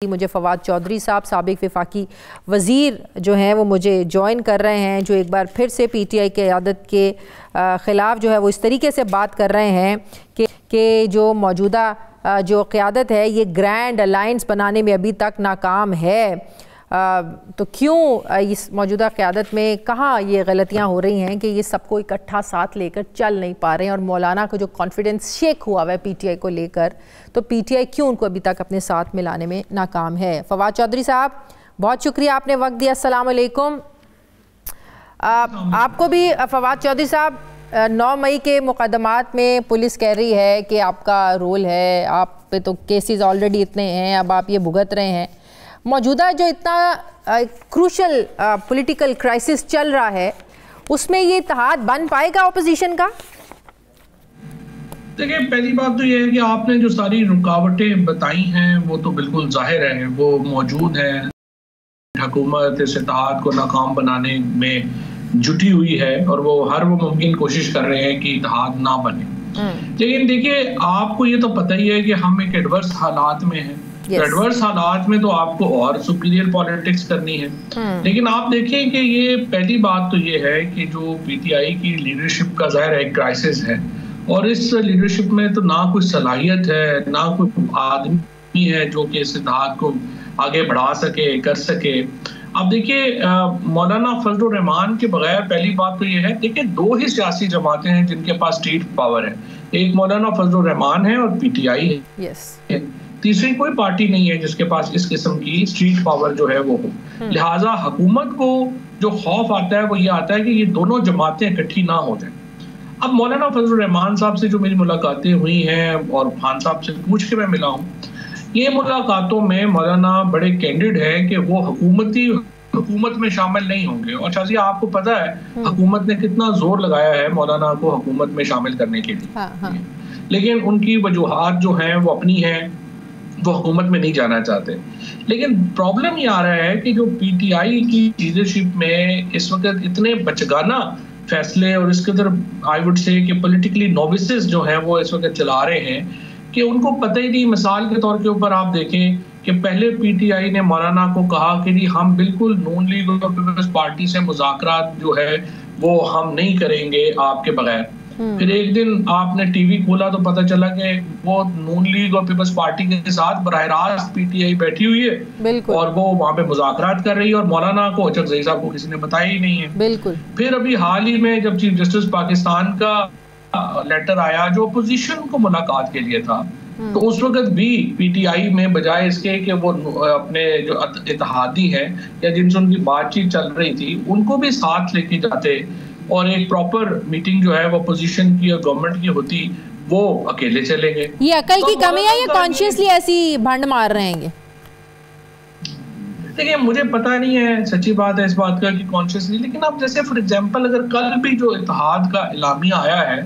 मुझे फवाद चौधरी साहब साबिक वफाकी वज़ीर जो हैं वो मुझे ज्वाइन कर रहे हैं, जो एक बार फिर से पीटीआई की क़यादत के ख़िलाफ़ जो है वो इस तरीके से बात कर रहे हैं कि जो मौजूदा जो क़यादत है ये ग्रैंड अलायंस बनाने में अभी तक नाकाम है। तो क्यों इस मौजूदा क़यादत में कहाँ ये गलतियाँ हो रही हैं कि ये सबको इकट्ठा साथ लेकर चल नहीं पा रहे हैं, और मौलाना का जो कॉन्फिडेंस शेक हुआ हुआ है पीटीआई को लेकर, तो पीटीआई क्यों उनको अभी तक अपने साथ मिलाने में नाकाम है। फवाद चौधरी साहब, बहुत शुक्रिया, आपने वक्त दिया। अस्सलाम वालेकुम। आपको भी फवाद चौधरी साहब, 9 मई के मुकदमात में पुलिस कह रही है कि आपका रोल है, आप पे तो केसेस ऑलरेडी इतने हैं, अब आप ये भुगत रहे हैं। मौजूदा जो इतना क्रूशल पॉलिटिकल क्राइसिस चल रहा है उसमें ये इत्तेहाद बन पाएगा अपोजिशन का? देखिए, पहली बात तो ये है कि आपने जो सारी रुकावटें बताई हैं वो तो बिल्कुल जाहिर है, वो मौजूद हैं। हुकूमत इस इत्तेहाद को नाकाम बनाने में जुटी हुई है और वो हर वो मुमकिन कोशिश कर रहे हैं कि इत्तेहाद ना बने। लेकिन देखिए, आपको ये तो पता ही है कि हम एक एडवर्स हालात में हैं। एडवर्स हालात में तो आपको और सुपीरियर पॉलिटिक्स करनी है। लेकिन आप देखें कि ये पहली बात तो ये है कि जो पीटीआई की लीडरशिप का ज़ाहिर है क्राइसिस है, और इस लीडरशिप में तो ना कोई सलाहियत है, ना कोई आदमी है जो कि इस इत्तेहाद को आगे बढ़ा सके, कर सके। अब देखिए, मौलाना फजलुर रहमान के बगैर पहली बात तो ये है, देखिए 2 ही सियासी जमातें हैं जिनके पास स्ट्रीट पावर है, एक मौलाना फजलुर रहमान है और पीटीआई है। तीसरी कोई पार्टी नहीं है जिसके पास इस किस्म की स्ट्रीट पावर जो है वो हो। लिहाजा हुकूमत को जो खौफ आता है वो ये आता है कि ये दोनों जमातें इकट्ठी ना हो जाए। अब मौलाना फजलुर रहमान साहब से जो मेरी मुलाकातें हुई हैं और खान साहब से पूछ के मैं मिला हूँ, ये मुलाकातों में मौलाना बड़े कैंडिड है कि वो हुकूमत में शामिल नहीं होंगे। और शाजी, आपको पता है हुकूमत ने कितना जोर लगाया है मौलाना को हुकूमत में शामिल करने के लिए, लेकिन उनकी वजूहात जो हैं वो अपनी हैं, वो हुकूमत में नहीं जाना चाहते। लेकिन प्रॉब्लम ये आ रहा है कि जो पीटीआई की लीडरशिप में इस वक्त इतने बचगाना फैसले और इसके तरफ आई वुड से कि पॉलिटिकली नोविसेस जो हैं वो इस वक्त चला रहे हैं कि उनको पता ही नहीं। मिसाल के तौर के ऊपर आप देखें कि पहले पीटीआई ने मौलाना को कहा कि जी हम बिल्कुल नून लीग और पीपल्स पार्टी से मुज़ाकरात जो है वो हम नहीं करेंगे आपके बगैर। फिर एक दिन आपने टीवी खोला तो पता चला कि वो नून लीग और पीपल्स पार्टी के साथ बराह रास्त पीटीआई बैठी हुई है और वो वहाँ पे मुज़ाकरात कर रही है, और मौलाना को अचकज़ई साहब को किसी ने बताया ही नहीं है। बिल्कुल। फिर अभी हाल ही में जब चीफ जस्टिस पाकिस्तान का लेटर आया जो अपोजिशन को मुलाकात के लिए था, तो उस वक्त भी पीटीआई में बजाय इसके कि वो अपने जो इत्तेहादी हैं या जिनसे उनकी बातचीत चल रही थी उनको भी साथ लेके जाते और एक प्रॉपर मीटिंग जो है वो अपोजिशन की और गवर्नमेंट की होती, वो अकेले चले गए। ये अकल की कमी है या कॉन्शियसली ऐसी भंड मार रहे हैं? देखिए, मुझे पता नहीं है, सच्ची बात है इस बात का कि कॉन्शियसली, लेकिन अब जैसे फॉर एग्जांपल अगर कल भी जो इत्तेहाद का एलामिया आया है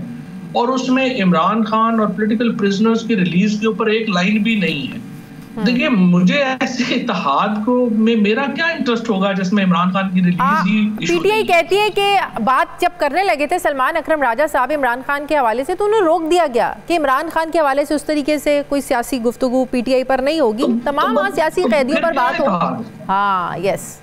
और उसमें इमरान खान और पॉलिटिकल प्रिजनर्स की रिलीज के ऊपर एक लाइन भी नहीं है। देखिए, मुझे ऐसे इत्तेहाद को में मेरा क्या इंटरेस्ट होगा जिसमें इमरान खान की रिलीज ही। पीटीआई कहती है कि बात जब करने लगे थे सलमान अकरम राजा साहब इमरान खान के हवाले से, तो उन्हें रोक दिया गया कि इमरान खान के हवाले से उस तरीके से कोई सियासी गुफ्तगू पीटीआई पर नहीं होगी, तमाम सियासी कैदियों पर बात होगी। हाँ, यस।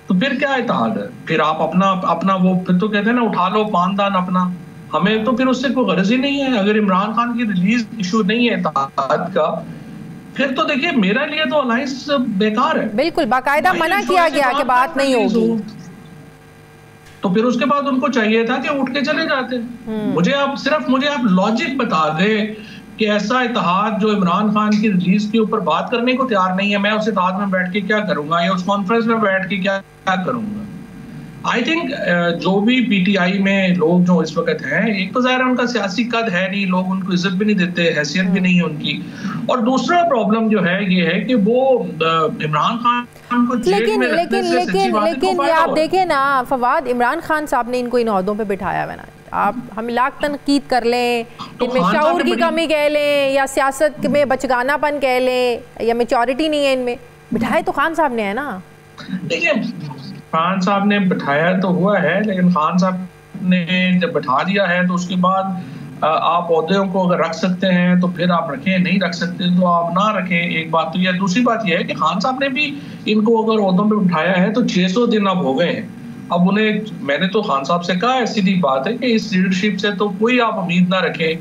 तो फिर क्या इत्तेहाद है? फिर आप अपना वो फिर तो कहते हैं ना, उठा लो पानदान अपना। हमें तो फिर उससे कोई गर्ज ही नहीं है। अगर इमरान खान की रिलीज इशू नहीं है इत्तेहाद का, फिर तो देखिए मेरे लिए तो अलायंस बेकार है। बिल्कुल, बाकायदा मना किया गया कि बात नहीं होगी। तो फिर उसके बाद उनको चाहिए था कि उठ के चले जाते। मुझे आप लॉजिक बता दें कि ऐसा इत्तेहाद जो इमरान खान की रिलीज के ऊपर बात करने को तैयार नहीं है, मैं उस इत्तेहाद में बैठ के क्या करूंगा या उस कॉन्फ्रेंस में बैठ के क्या करूंगा। आई थिंक जो भी पीटीआई में लोग जो इस वक्त हैं, एक तो ज़ाहिर है उनका सियासी कद है नहीं, लोग उनको इज्जत भी नहीं देते, हैसियत भी नहीं है उनकी, और दूसरा प्रॉब्लम जो है ये है कि वो इमरान खान को लेकिन आप देखें ना फवाद, इमरान खान साहब ने इनको इन ओहदों पे बिठाया है ना। आप हम लाख तनकीद कर लें, इनमें शऊर की कमी कह लें या सियासत में बचगानापन कह लें या मेच्योरिटी नहीं है इनमें, बिठाए तो खान साहब ने है ना। देखिए, खान साहब ने बिठाया तो हुआ है, लेकिन खान साहब ने जब बिठा दिया है तो उसके बाद आप ओहदों को अगर रख सकते हैं तो फिर आप रखें, नहीं रख सकते तो आप ना रखें। एक बात तो यह, दूसरी बात यह है कि खान साहब ने भी इनको अगर ओहदों पे उठाया है तो 600 दिन अब हो गए हैं। अब उन्हें, मैंने तो खान साहब से कहा, सीधी बात है कि इस लीडरशिप से तो कोई आप उम्मीद ना रखें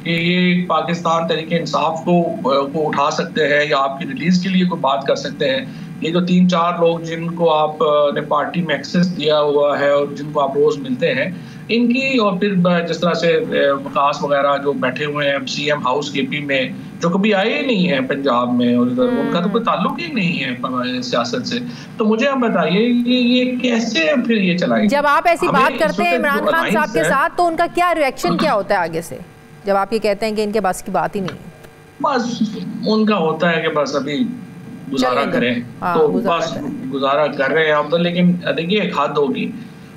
कि ये पाकिस्तान तरीके इंसाफ को उठा सकते हैं या आपकी रिलीज के लिए कोई बात कर सकते हैं। ये जो 3-4 लोग जिनको आपने पार्टी में एक्सेस दिया हुआ है और जिनको आप रोज मिलते हैं, इनकी, और फिर जिस तरह से वकास वगैरह जो बैठे हुए हैं सीएम हाउस केपी में, जो कभी आए ही नहीं है पंजाब में, और उनका तो कोई ताल्लुक ही नहीं है सियासत से। तो मुझे आप बताइए ये कैसे फिर ये चलाएंगे? जब आप ऐसी बात करते हैं इमरान खान साहब के साथ, तो उनका क्या रिएक्शन क्या होता है आगे से, जब आप ये कहते हैं कि इनके बस की बात ही नहीं है? बस उनका होता है कि बस अभी गुजारा करें, तो बस गुजारा कर रहे हैं हम तो। लेकिन देखिए एक हद होगी,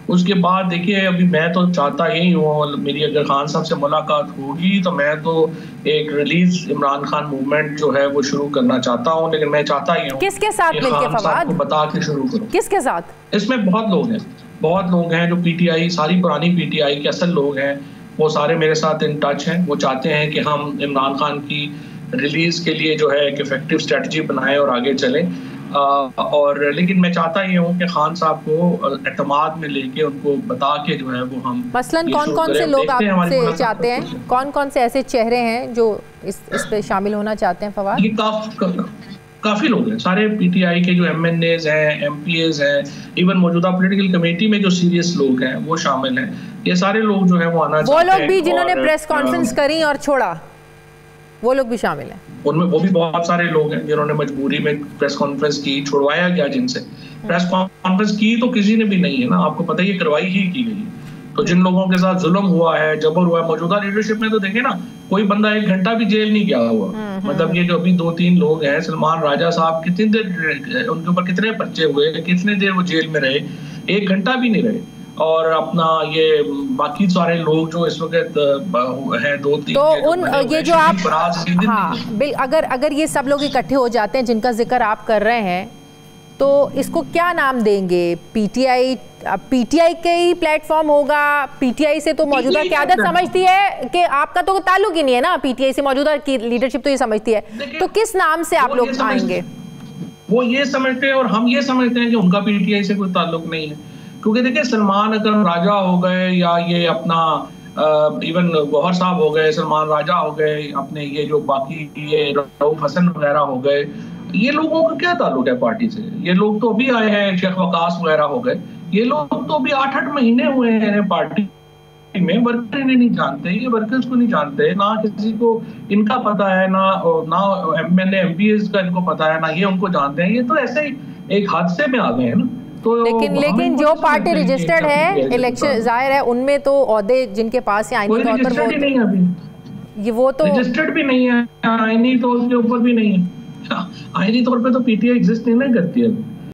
उसके बाद देखिए अभी मैं तो चाहता यही हूँ, मेरी अगर खान साहब से मुलाकात होगी तो मैं तो एक रिलीज इमरान खान मूवमेंट जो है वो शुरू करना चाहता हूँ। लेकिन मैं चाहता ही हूँ किसके साथ मिलके फवाद, बता के शुरू करूँ। किसके साथ? इसमें बहुत लोग हैं जो पीटीआई, सारी पुरानी पीटीआई के असल लोग हैं, वो सारे मेरे साथ इन टच हैं। वो चाहते हैं कि हम इमरान खान की रिलीज के लिए जो है एक इफेक्टिव स्ट्रेटजी बनाएं और आगे चलें। और लेकिन मैं चाहता ही हूँ कि खान साहब को एतमाद में लेके उनको बता के जो है वो हम मसलन कौन से लोग आपसे चाहते हैं, कौन से ऐसे चेहरे हैं जो इस पे शामिल होना चाहते हैं फवाद? ये काफी लोग हैं, सारे पीटीआई के जो एमएनएज हैं, एमपीएज हैं, इवन मौजूदा पॉलिटिकल कमेटी में जो सीरियस लोग हैं वो शामिल हैं। ये सारे लोग जो है वो आना चाहते हैं। वो लोग भी जिन्होंने प्रेस कॉन्फ्रेंस करी और छोड़ा, वो लोग भी शामिल हैं उनमें? वो भी बहुत सारे लोग हैं जिन्होंने मजबूरी में प्रेस कॉन्फ्रेंस की, छुड़वाया गया जिनसे। प्रेस कॉन्फ्रेंस की तो किसी ने भी नहीं है ना, आपको पता ही है, करवाई ही की गई है। तो जिन लोगों के साथ जुल्म हुआ है, जबर हुआ है मौजूदा लीडरशिप में, तो देखे ना, कोई बंदा 1 घंटा भी जेल नहीं गया हुआ। मतलब ये जो अभी 2-3 लोग हैं, सलमान राजा साहब, कितनी देर उनके ऊपर कितने पर्चे हुए, कितने देर वो जेल में रहे? 1 घंटा भी नहीं रहे। और अपना ये बाकी सारे लोग जो इस वक्त हैं 2-3, तो उन ये जो आप अगर ये सब लोग इकट्ठे हो जाते हैं जिनका जिक्र आप कर रहे हैं, तो इसको क्या नाम देंगे? पीटीआई का ही प्लेटफॉर्म होगा? पीटीआई से तो मौजूदा क़यादत समझती है कि आपका तो ताल्लुक ही नहीं है ना पीटीआई से, मौजूदा की लीडरशिप तो ये समझती है, तो किस नाम से आप लोग आएंगे? वो ये समझते हैं और हम ये समझते हैं कि उनका पीटीआई से कोई ताल्लुक नहीं है। क्योंकि देखिए सलमान अकरम राजा हो गए, या ये अपना इवन गौहर साहब हो गए, सलमान राजा हो गए, अपने ये जो बाकी ये रऊफ हसन वगैरह हो गए, ये लोगों का क्या ताल्लुक है पार्टी से? ये लोग तो अभी आए हैं, शेख वकास वगैरह हो गए, ये लोग तो अभी 8-8 महीने हुए हैं पार्टी में। वर्कर इन्हें नहीं जानते, ये वर्कर्स को नहीं जानते, ना किसी को इनका पता है, ना एमएनए एमपीएस का इनको पता है, ना ये उनको जानते हैं। ये तो ऐसे ही एक हादसे में आ गए हैं ना। तो लेकिन जो पार्टी रजिस्टर्ड है, इलेक्शन जाहिर है उनमें तो ओहदे जिनके पास है आईनी तौर पर, वो नहीं है अभी, ये वो तो रजिस्टर्ड भी नहीं है, आईनी तौर के ऊपर भी नहीं है। आईनी तौर पे तो पीटीआई एग्जिस्ट नहीं करती है।